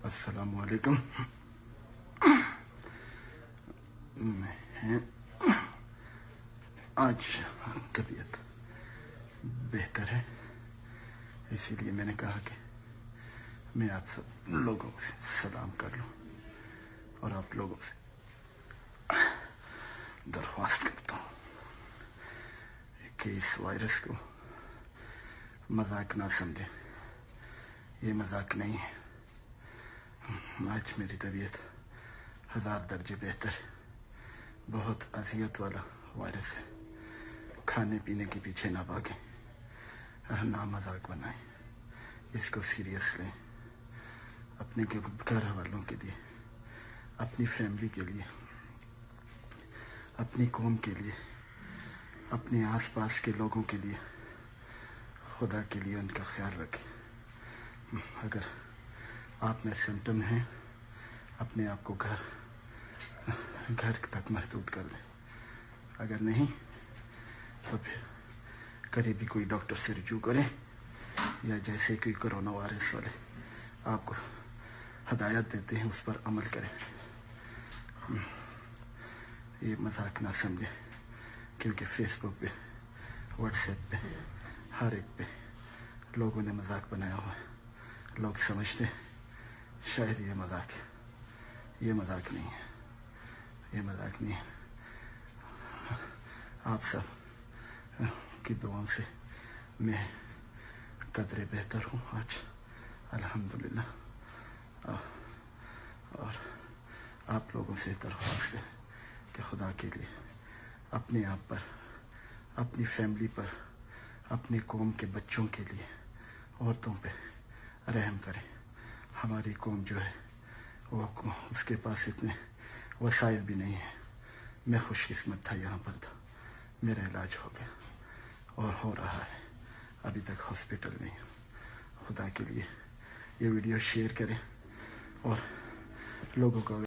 السلام علیکم. آج طبیعت بہتر ہے، اسی لیے میں نے کہا کہ میں آپ سب لوگوں سے سلام کر لوں اور آپ لوگوں سے درخواست کرتا ہوں کہ اس وائرس کو مذاق نہ سمجھیں. یہ مذاق نہیں ہے. آج میری طبیعت 1000 درجے بہتر ہے. بہت اذیت والا وائرس ہے. کھانے پینے کے پیچھے نہ بھاگیں، نہ مذاق بنائیں، اس کو سیریس لیں. اپنے گھر والوں کے لیے، اپنی فیملی کے لیے، اپنی قوم کے لیے، اپنے آس پاس کے لوگوں کے لیے، خدا کے لیے ان کا خیال رکھیں. اگر آپ میں سمٹم ہیں، اپنے آپ کو گھر تک محدود کر دیں. اگر نہیں تو پھر قریبی کوئی ڈاکٹر سے رجوع کریں، یا جیسے کوئی کرونا وائرس والے آپ کو ہدایت دیتے ہیں اس پر عمل کریں. یہ مذاق نہ سمجھیں، کیونکہ فیس بک پہ، واٹس ایپ پہ، ہر ایک پہ لوگوں نے مذاق بنایا ہوا ہے. لوگ سمجھتے ہیں شاید یہ مذاق ہے. یہ مذاق نہیں ہے. یہ مذاق نہیں ہے. آپ سب کی دعاؤں سے میں قدرے بہتر ہوں آج، الحمدللہ. اور آپ لوگوں سے درخواست ہے کہ خدا کے لیے اپنے آپ پر، اپنی فیملی پر، اپنے قوم کے بچوں کے لیے، عورتوں پہ رحم کریں. ہماری قوم جو ہے وہ اس کے پاس اتنے وسائل بھی نہیں ہیں. میں خوش قسمت تھا، یہاں پر تھا، میرا علاج ہو گیا اور ہو رہا ہے. ابھی تک ہاسپٹل نہیں. خدا کے لیے یہ ویڈیو شیئر کریں اور لوگوں کو